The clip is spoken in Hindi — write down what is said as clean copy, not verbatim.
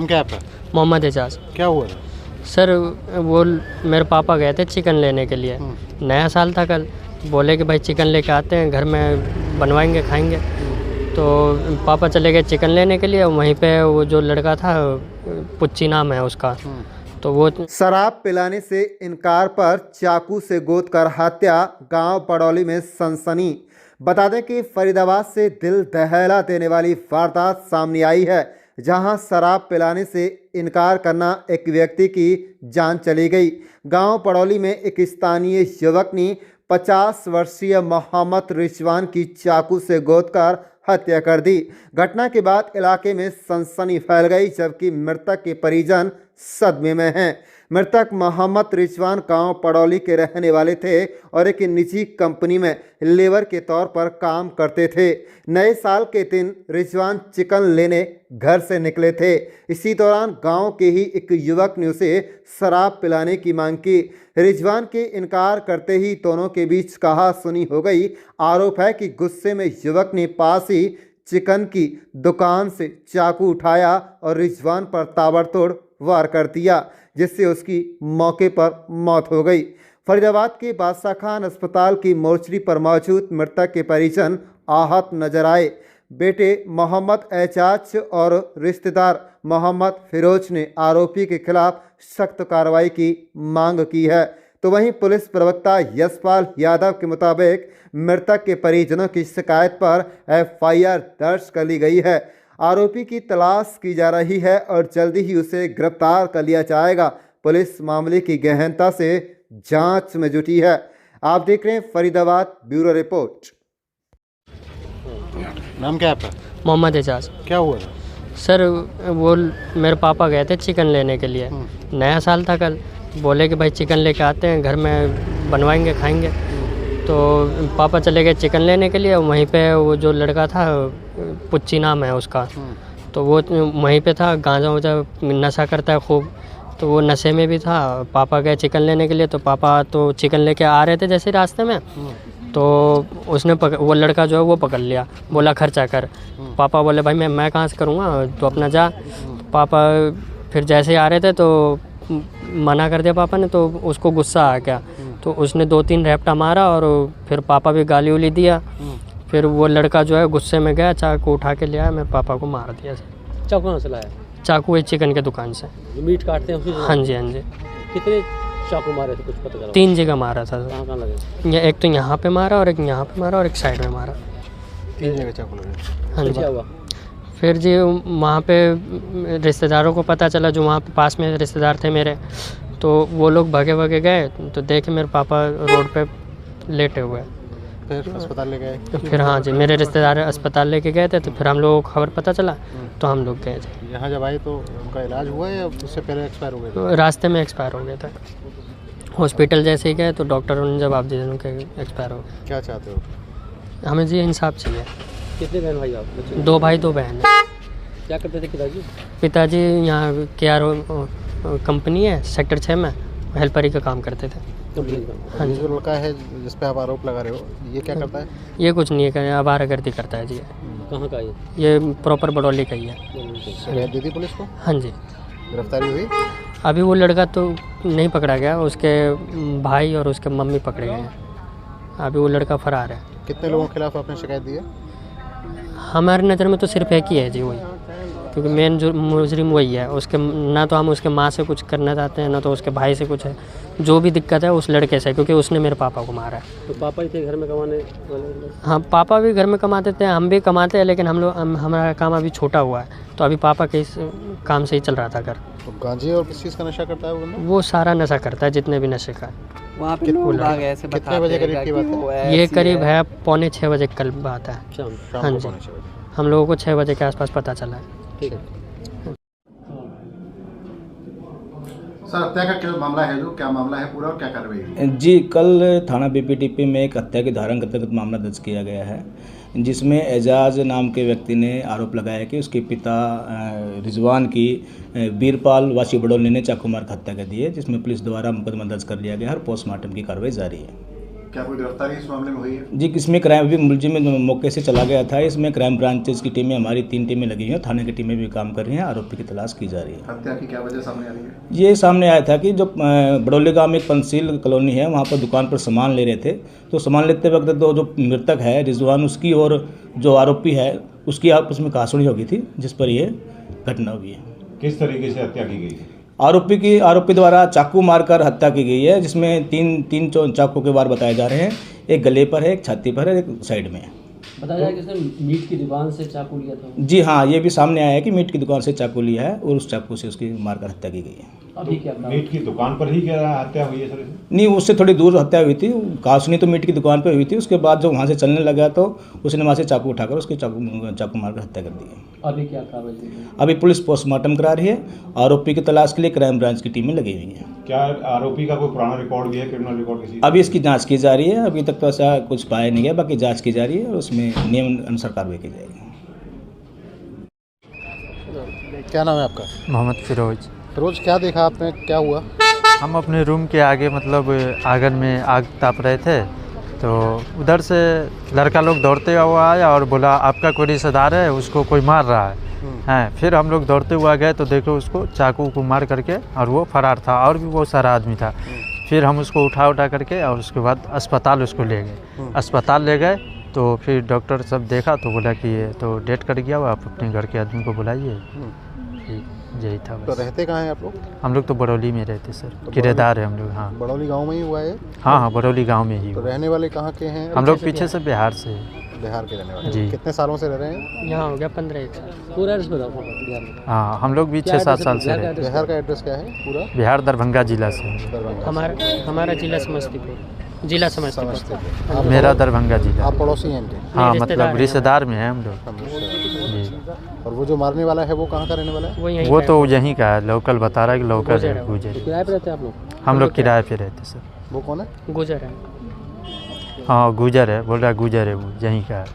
क्या है आपका? मोहम्मद एजाज। क्या हुआ था? सर वो मेरे पापा गए थे चिकन लेने के लिए। नया साल था कल, बोले कि भाई चिकन लेके आते हैं, घर में बनवाएंगे खाएंगे। तो पापा चले गए चिकन लेने के लिए। वहीं पे वो जो लड़का था, पुच्ची नाम है उसका, तो वो शराब पिलाने से इनकार पर चाकू से गोद कर हत्या, गांव पड़ौली में सनसनी। बता दें कि फरीदाबाद से दिल दहला देने वाली वारदात सामने आई है, जहां शराब पिलाने से इनकार करना एक व्यक्ति की जान चली गई। गांव पड़ौली में एक स्थानीय युवक ने 50 वर्षीय मोहम्मद रिजवान की चाकू से गोद कर हत्या कर दी। घटना के बाद इलाके में सनसनी फैल गई, जबकि मृतक के परिजन सदमे में हैं। मृतक मोहम्मद रिजवान गांव पड़ौली के रहने वाले थे और एक निजी कंपनी में लेबर के तौर पर काम करते थे। नए साल के दिन रिजवान चिकन लेने घर से निकले थे। इसी दौरान गांव के ही एक युवक ने उसे शराब पिलाने की मांग की। रिजवान के इनकार करते ही दोनों के बीच कहा-सुनी हो गई। आरोप है कि गुस्से में युवक ने पास ही चिकन की दुकान से चाकू उठाया और रिजवान पर ताबड़तोड़ वार कर दिया, जिससे उसकी मौके पर मौत हो गई। फरीदाबाद के बादशाह खान अस्पताल की मोर्चरी पर मौजूद मृतक के परिजन आहत नजर आए। बेटे मोहम्मद एजाज और रिश्तेदार मोहम्मद फिरोज ने आरोपी के खिलाफ सख्त कार्रवाई की मांग की है। तो वहीं पुलिस प्रवक्ता यशपाल यादव के मुताबिक मृतक के परिजनों की शिकायत पर एफआईआर दर्ज कर ली गई है। आरोपी की तलाश की जा रही है और जल्दी ही उसे गिरफ्तार कर लिया जाएगा। पुलिस मामले की गहनता से जांच में जुटी है। आप देख रहे हैं फरीदाबाद ब्यूरो रिपोर्ट। नाम क्या है आपका? मोहम्मद एजाज। क्या हुआ था? सर वो मेरे पापा गए थे चिकन लेने के लिए। नया साल था कल, बोले कि भाई चिकन लेके आते हैं, घर में बनवाएंगे खाएंगे। तो पापा चले गए चिकन लेने के लिए। वहीं पे वो जो लड़का था, पुच्ची नाम है उसका, तो वो वहीं पे था। गांजा वांजा नशा करता है खूब, तो वो नशे में भी था। पापा गए चिकन लेने के लिए, तो पापा तो चिकन लेके आ रहे थे जैसे रास्ते में, तो उसने वो लड़का जो है वो पकड़ लिया, बोला खर्चा कर। पापा बोले भाई मैं कहाँ से करूँगा, तो अपना जा। पापा फिर जैसे ही आ रहे थे तो मना कर दिया पापा ने, तो उसको गुस्सा आ गया, तो उसने 2-3 रैप्टा मारा और फिर पापा भी गाली उली दिया। फिर वो लड़का जो है गुस्से में गया, चाकू उठा के लिया, मेरे पापा को मार दिया। चाकू कहाँ से लाया? चाकू है चिकन के दुकान से। मीट काटते हैं उसी से? हाँ जी हाँ जी। कितने चाकू मारे थे, कुछ पता चला? 3 जगह मारा था। कहाँ लगे? एक तो यहाँ पे मारा और एक यहाँ पे मारा और एक साइड में मारा। 3 जगह चाकू लगे? हाँ जी। क्या हुआ फिर जी वहाँ पे रिश्तेदारों को पता चला, जो वहाँ पे पास में रिश्तेदार थे मेरे, तो वो लोग भागे गए, तो देखे मेरे पापा रोड पे लेटे हुए। फिर अस्पताल ले गए? फिर हाँ जी, मेरे रिश्तेदार अस्पताल लेके गए थे, तो फिर हम लोगों को खबर पता चला, तो हम लोग गए थे। यहाँ जब आए तो उनका इलाज हुआ या उससे पहले एक्सपायर हो गए थे? रास्ते में एक्सपायर हो गए थे। हॉस्पिटल जैसे ही गए तो डॉक्टरों ने जवाब दिया उनके एक्सपायर हो गए। क्या चाहते हो? हमें जी इंसाफ चाहिए। कितने बहन भाई आप? 2 भाई 2 बहन है। क्या करते थे पिताजी? पिताजी यहाँ KR कंपनी है सेक्टर 6 में, हेल्परी का काम करते थे। हाँ, ये जो लड़का है जिस पे आप आरोप लगा रहे हो, ये क्या करता है? ये कुछ नहीं है, आवारागर्दी करता है जी। कहाँ का ये प्रॉपर बड़ौली का ही है। शिकायत दी थी पुलिस को? हाँ जी। गिरफ्तारी हुई? अभी वो लड़का तो नहीं पकड़ा गया, उसके भाई और उसके मम्मी पकड़े गए हैं। अभी वो लड़का फरार है। कितने लोगों के खिलाफ आपने शिकायत दी है? हमारी नज़र में तो सिर्फ एक ही है जी, वही, क्योंकि मेन जो मुजरिम वही है। उसके ना तो हम उसके माँ से कुछ करना चाहते हैं, ना तो उसके भाई से कुछ है। जो भी दिक्कत है उस लड़के से, क्योंकि उसने मेरे पापा को मारा है। तो पापा ही थे घर में कमाने वाले? हाँ, पापा भी घर में कमाते थे, हम भी कमाते हैं, लेकिन हमारा काम अभी छोटा हुआ है, तो अभी पापा के इस काम से ही चल रहा था घर। तो गांजे और किस चीज़ का नशा करता है वो बंदा? वो सारा नशा करता है, जितने भी नशे का। वहाँ पे लोग आ गए ऐसे कितने बजे करीब की बात है? ये करीब है 5:45 बजे कल बात है। शाम? हाँ को जी, 5-6 बजे। हम लोगों को 6 बजे के आसपास पता चला है। ठीक है। सर, हत्या का क्या मामला है, जो क्या मामला है पूरा और क्या कार्रवाई हुई? जी, कल थाना BPTP में एक हत्या की धारा के अंतर्गत मामला दर्ज किया गया है, जिसमें एजाज नाम के व्यक्ति ने आरोप लगाया कि उसके पिता रिजवान की बीरपाल वासी बड़ौली ने चाकू मार हत्या कर दी है, जिसमें पुलिस द्वारा मुकदमा दर्ज कर लिया गया है और पोस्टमार्टम की कार्रवाई जारी है। क्या कोई गिरफ्तारी इस मामले में हुई है? जी, इसमें क्राइम भी मुलजिम मौके से चला गया था। इसमें क्राइम ब्रांचेज की टीमें, हमारी 3 टीमें लगी हुई हैं, थाने की टीमें भी काम कर रही हैं, आरोपी की तलाश की जा रही है। हत्या की क्या वजह सामने आ रही है? ये सामने आया था कि जो बड़ौली गांव में एक पंचशील कॉलोनी है, वहाँ पर दुकान पर सामान ले रहे थे, तो सामान लेते वक्त जो मृतक है रिजवान, उसकी और जो आरोपी है उसकी आपस में कहासुनी हो गई थी, जिस पर ये घटना हुई है। किस तरीके से हत्या की गई? आरोपी द्वारा चाकू मारकर हत्या की गई है, जिसमें तीन चाकू के वार बताए जा रहे हैं। एक गले पर है, एक छाती पर है, एक साइड में है। बताया जाए कि इसने मीट की दुकान से चाकू लिया था। जी हाँ, ये भी सामने आया है कि मीट की दुकान से चाकू लिया है और उस चाकू से उसकी मारकर हत्या की गई है। अभी क्या मीट की दुकान पर ही क्या हत्या हुई है सर? नहीं, उससे थोड़ी दूर हत्या हुई थी। कासनी तो मीट की दुकान पर हुई थी, उसके बाद जो वहाँ से चलने लगा तो उसने वहाँ से चाकू उठाकर उसके चाकू मारकर हत्या कर दी है। अभी क्या कार्रवाई? अभी पुलिस पोस्टमार्टम करा रही है। आरोपी की तलाश के लिए क्राइम ब्रांच की टीमें लगी हुई हैं। क्या आरोपी का कोई पुराना रिकॉर्ड भी है, क्रिमिनल रिकॉर्ड किसी? अभी इसकी जांच की जा रही है। अभी तक तो ऐसा कुछ पाया नहीं गया, बाकी जांच की जा रही है और उसमें नियम अनुसार कार्रवाई की जाएगी। क्या नाम है आपका? मोहम्मद फिरोज। रोज क्या देखा आपने, क्या हुआ? हम अपने रूम के आगे मतलब आंगन में आग ताप रहे थे, तो उधर से लड़का लोग दौड़ते हुआ आया और बोला आपका कोई रिश्तेदार है, उसको कोई मार रहा है। हैं, फिर हम लोग दौड़ते हुआ गए तो देखो उसको चाकू को मार करके और वो फरार था, और भी बहुत सारा आदमी था। फिर हम उसको उठा करके और उसके बाद अस्पताल उसको ले गए। अस्पताल ले गए तो फिर डॉक्टर सब देखा तो बोला कि ये तो डेथ कर गया, आप अपने घर के आदमी को बुलाइए। यही था तो बस। रहते कहाँ हैं आप लोग? हम लोग तो बरौली में रहते सर, किराएदार है हम लोग। हाँ, बड़ौली गांव में ही हुआ है? हाँ, बरौली गांव में ही तो हुआ। रहने वाले कहाँ के हैं? हम लोग पीछे से बिहार से। बिहार के रहने वाले। जी। कितने सालों से रह रहे हैं? यहाँ हो गया 15 साल। पूरा एड्रेस बताओ बिहार में। हाँ, हम लोग भी 6-7 साल से रहे। बिहार का एड्रेस क्या है पूरा? बिहार दरभंगा जिला से। दरभंगा। हमारा जिला समस्तीपुर। समस्तीपुर। मेरा दरभंगा जिला। आप पड़ोसी हैं इनके? हाँ, नहीं, मतलब रिश्तेदार में है हम लोग। जी। और वो जो मारने वाला है वो कहाँ का रहने वाला है? वो तो यहीं का है, लोकल बता रहा है कि लोकल है, गुजर। किराए पे रहते हैं आप लोग? हम लोग किराए पे रहते सर। वो कौन है? गुजर है। हाँ, गुजर है, बोल रहा है गुजर है, वो यहीं का है।